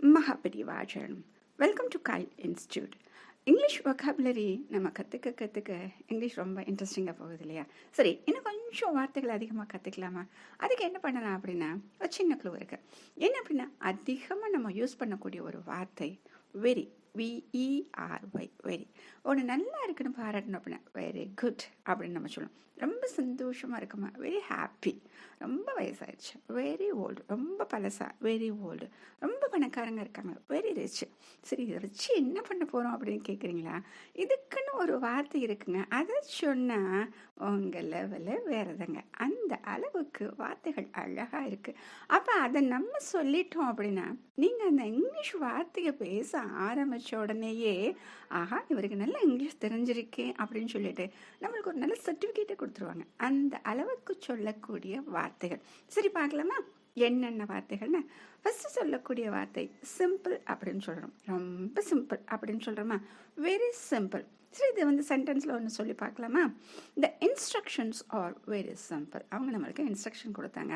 மகாபெரிவாச்சரணம். Welcome to கைல் institute. English vocabulary நம்ம கற்றுக்க இங்கிலீஷ் ரொம்ப இன்ட்ரெஸ்டிங்காக போகுது இல்லையா? சரி, இன்னும் கொஞ்சம் வார்த்தைகள் அதிகமாக கற்றுக்கலாமா? அதுக்கு என்ன பண்ணலாம் அப்படின்னா, ஒரு சின்ன க்ளூ இருக்குது. என்ன அப்படின்னா, அதிகமாக நம்ம யூஸ் பண்ணக்கூடிய ஒரு வார்த்தை வெரி, VERY, வெரி. ஒன்று நல்லா இருக்குன்னு பாராட்டணும் அப்படின்னா வெரி குட் அப்படின்னு நம்ம சொல்லணும். ரொம்ப சந்தோஷமாக இருக்குமா, வெரி ஹாப்பி. ரொம்ப வயசாயிடுச்சு, வெரி ஓல்டு. ரொம்ப பழசா, வெரி ஓல்டு. ரொம்ப பணக்காரங்க இருக்காங்க, வெரி ரிச். சரி, இதை வச்சு என்ன பண்ண போகிறோம் அப்படின்னு கேட்குறீங்களா? இதுக்குன்னு ஒரு வார்த்தை இருக்குங்க. அதை சொன்னால் உங்கள் லெவலில் வேறதுங்க. அந்த அளவுக்கு வார்த்தைகள் அழகாக இருக்குது. அப்போ அதை நம்ம சொல்லிட்டோம் அப்படின்னா, நீங்கள் அந்த இங்கிலீஷ் வார்த்தையை பேச ஆரம்பித்த உடனேயே ஆஹா, இவருக்கு நல்ல இங்கிலீஷ் தெரிஞ்சிருக்கே அப்படின்னு சொல்லிட்டு நம்மளுக்கு ஒரு நல்ல சர்டிஃபிகேட்டை கொடுத்துருவாங்க. அந்த அளவுக்கு சொல்லக்கூடிய வார்த்தைகள். சரி, பார்க்கலாமா என்னென்ன வார்த்தைகள்னு? ஃபஸ்ட்டு சொல்லக்கூடிய வார்த்தை சிம்பிள் அப்படின்னு சொல்கிறோம். ரொம்ப சிம்பிள் அப்படின்னு சொல்கிறோமா, வெரி சிம்பிள். சரி, இது வந்து சென்டென்ஸில் ஒன்று சொல்லி பார்க்கலாமா? த இன்ஸ்ட்ரக்ஷன்ஸ் ஆர் வெரி சிம்பிள். அவங்க நம்மளுக்கு இன்ஸ்ட்ரக்ஷன் கொடுத்தாங்க,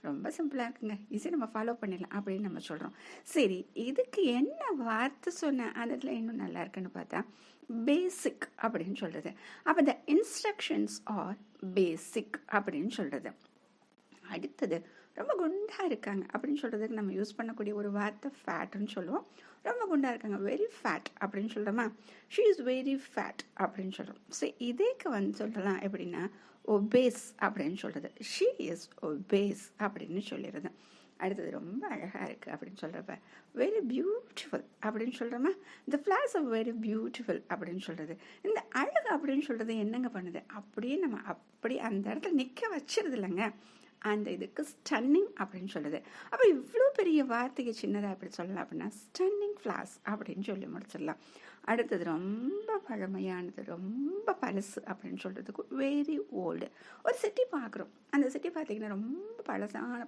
ரொம்ப சிம்பிளாக இருக்குங்க, ஈஸியாக நம்ம ஃபாலோ பண்ணிடலாம் அப்படின்னு நம்ம சொல்கிறோம். சரி, இதுக்கு என்ன வார்த்தை சொன்ன அந்த இடத்துல இன்னும் நல்லா இருக்குன்னு பார்த்தா பேசிக் அப்படின்னு சொல்கிறது. அப்போ த இன்ஸ்ட்ரக்ஷன்ஸ் ஆர் பேசிக் அப்படின்னு சொல்கிறது. அடுத்தது ரொம்ப குண்டாக இருக்காங்க அப்படின்னு சொல்கிறதுக்கு நம்ம யூஸ் பண்ணக்கூடிய ஒரு வார்த்தை ஃபேட்னு சொல்லுவோம். ரொம்ப குண்டாக இருக்காங்க, வெரி ஃபேட் அப்படின்னு சொல்கிறோமா, ஷீ இஸ் வெரி ஃபேட் அப்படின்னு சொல்கிறோம். ஸோ இதேக்கு வந்து சொல்லலாம் எப்படின்னா ஒபேஸ் அப்படின்னு சொல்கிறது, ஷீ இஸ் ஒபேஸ் அப்படின்னு சொல்லிடுறது. அடுத்தது ரொம்ப அழகாக இருக்குது அப்படின்னு சொல்கிறப்ப வெரி பியூட்டிஃபுல் அப்படின்னு சொல்கிறோமா, இந்த ஃப்ளார்ஸ் ஆர் வெரி பியூட்டிஃபுல் அப்படின்னு சொல்கிறது. இந்த அழகு அப்படின்னு சொல்கிறது என்னங்க பண்ணுது, அப்படியே நம்ம அப்படியே அந்த இடத்துல நிற்க வச்சிருது இல்லைங்க. அந்த இதுக்கு ஸ்டன்னிங் அப்படின்னு சொல்லுது. அப்போ இவ்வளோ பெரிய வார்த்தைக்கு சின்னதாக எப்படி சொல்லலாம் அப்படின்னா ஸ்டன்னிங் ஃப்ளார்ஸ் அப்படின்னு சொல்லி முடிச்சிடலாம். அடுத்தது ரொம்ப பழமையானது, ரொம்ப பழசு அப்படின்னு சொல்கிறதுக்கு வெரி ஓல்டு. ஒரு சிட்டி பார்க்குறோம், அந்த சிட்டி பார்த்திங்கன்னா ரொம்ப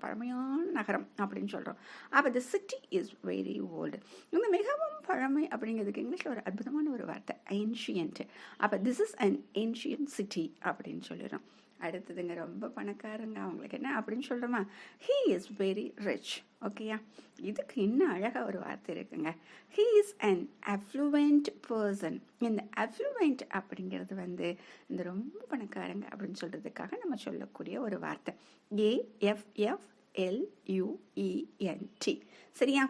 பழமையான நகரம் அப்படின்னு சொல்கிறோம். அப்போ த சிட்டி இஸ் வெரி ஓல்டு. இந்த மிகவும் பழமை அப்படிங்கிறதுக்கு இங்கிலீஷில் ஒரு அற்புதமான ஒரு வார்த்தை ஏன்ஷியன்ட். அப்போ this is an ancient city அப்படின்னு சொல்லிடுறோம். அடுத்ததுங்க ரொம்ப பணக்காரங்க, அவங்களுக்கு என்ன அப்படின்னு சொல்கிறோமா, ஹீ இஸ் வெரி ரிச். ஓகேயா? இதுக்கு இன்னும் அழகாக ஒரு வார்த்தை இருக்குங்க, ஹீ இஸ் அன் அஃப்ளூவெண்ட் பர்சன். இந்த அஃப்ளூவெண்ட் அப்படிங்கிறது வந்து இந்த ரொம்ப பணக்காரங்க அப்படின்னு சொல்கிறதுக்காக நம்ம சொல்லக்கூடிய ஒரு வார்த்தை AFFLUENT. சரியா?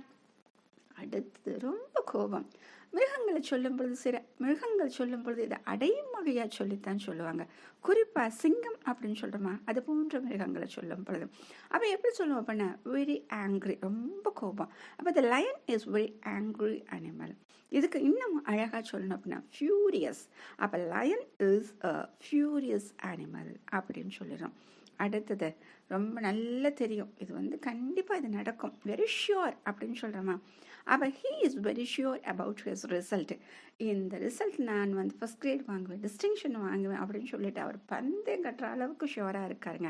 அடுத்தது ரொம்ப கோபம். மிருகங்களை சொல்லும் பொழுது மிருகங்கள் சொல்லும் பொழுது இதை அடைமொழியாக சொல்லித்தான் சொல்லுவாங்க. குறிப்பாக சிங்கம் அப்படின்னு சொல்கிறோமா, அது போன்ற மிருகங்களை சொல்லும் பொழுது அப்போ எப்படி சொல்லுவோம் அப்படின்னா வெரி ஆங்க்ரி, ரொம்ப கோபம். அப்போ த line is very angry animal. இதுக்கு இன்னும் அழகாக சொல்லணும் அப்படின்னா ஃபியூரியஸ். அப்போ line is a furious animal அப்படின்னு சொல்லிடுறோம். அடுத்தது ரொம்ப நல்லா தெரியும், இது வந்து கண்டிப்பாக இது நடக்கும், வெரி ஷியோர் அப்படின்னு சொல்கிறோமா. அப்போ he is very sure about his result. இந்த ரிசல்ட் நான் வந்து ஃபஸ்ட் கிரேட் வாங்குவேன், டிஸ்டிங்ஷன் வாங்குவேன் அப்படின்னு சொல்லிட்டு அவர் பந்தயம் கட்டுற அளவுக்கு ஷியோராக இருக்காருங்க.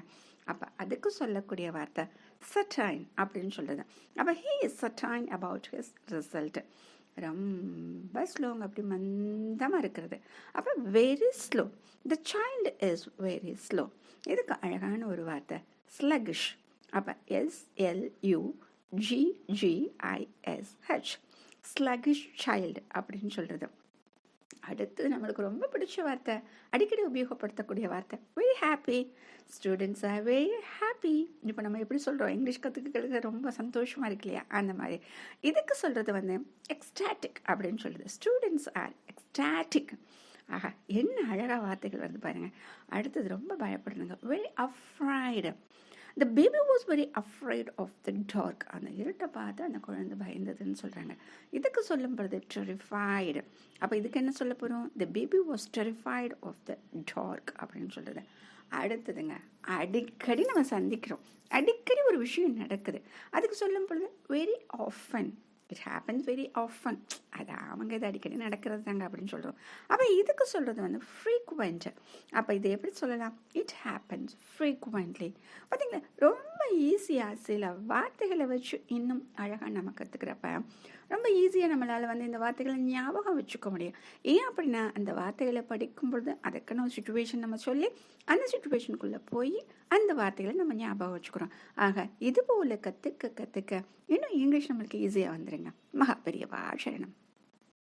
அப்போ அதுக்கு சொல்லக்கூடிய வார்த்தை சர்டைன் அப்படின்னு சொல்கிறது. அப்போ he is certain about his result. ரொம்ப ஸ்லோங்க, அப்படி மந்தமாக இருக்கிறது. அப்போ very slow, the child is very slow. இதுக்கு அழகான ஒரு வார்த்தை ஸ்லகிஷ். அப்போ SLUGGISH, ஸ்லகிஷ் சைல்டு அப்படின்னு சொல்கிறது. அடுத்து நம்மளுக்கு ரொம்ப பிடிச்ச வார்த்தை, அடிக்கடி உபயோகப்படுத்தக்கூடிய வார்த்தை very happy. Students are very happy. இப்போ நம்ம எப்படி சொல்கிறோம், இங்கிலீஷ் கற்றுக்கிறது ரொம்ப சந்தோஷமாக இருக்கு இல்லையா, அந்த மாதிரி. இதுக்கு சொல்கிறது வந்து எக்ஸ்டாட்டிக் அப்படின்னு சொல்கிறது. Students are ecstatic. ஆஹா, என்ன அழகாக வார்த்தைகள் வருது பாருங்கள். அடுத்தது ரொம்ப பயப்படுதுங்க, very afraid. The baby was very afraid of the dark. அந்த இருட்டை பார்த்து அந்த குழந்தை பயந்ததுன்னு சொல்கிறாங்க. இதுக்கு சொல்லும் பொழுது terrified. அப்போ இதுக்கு என்ன சொல்ல போகிறோம், the baby was terrified of the dark அப்படின்னு சொல்கிறது. அடுத்ததுங்க, அடிக்கடி நம்ம சந்திக்கிறோம், அடிக்கடி ஒரு விஷயம் நடக்குது, அதுக்கு சொல்லும் பொழுது very often. It happens very often. அது அவங்க இது அடிக்கடி நடக்கிறது தாங்க அப்படின்னு சொல்கிறோம். அப்போ இதுக்கு சொல்கிறது வந்து ஃப்ரீக்வெண்ட். அப்போ இது எப்படி சொல்லலாம், இட் ஹேப்பன்ஸ் ஃப்ரீக்வெண்ட்லி. பார்த்தீங்களா, ரொம்ப ஈஸியாக சில வார்த்தைகளை வச்சு இன்னும் அழகாக நம்ம கற்றுக்கிறப்ப ரொம்ப ஈஸியாக நம்மளால் வந்து இந்த வார்த்தைகளை ஞாபகம் வச்சுக்க முடியும். ஏன் அப்படின்னா அந்த வார்த்தைகளை படிக்கும் பொழுது அதுக்கான ஒரு சுச்சுவேஷன் நம்ம சொல்லி அந்த சுச்சுவேஷனுக்குள்ளே போய் அந்த வார்த்தைகளை நம்ம ஞாபகம் வச்சுக்கிறோம். ஆக இது போல் கற்றுக்க இன்னும் இங்கிலீஷ் நம்மளுக்கு ஈஸியாக வந்துருங்க. கேளுங்க. மகா பெரியவா சரணம்.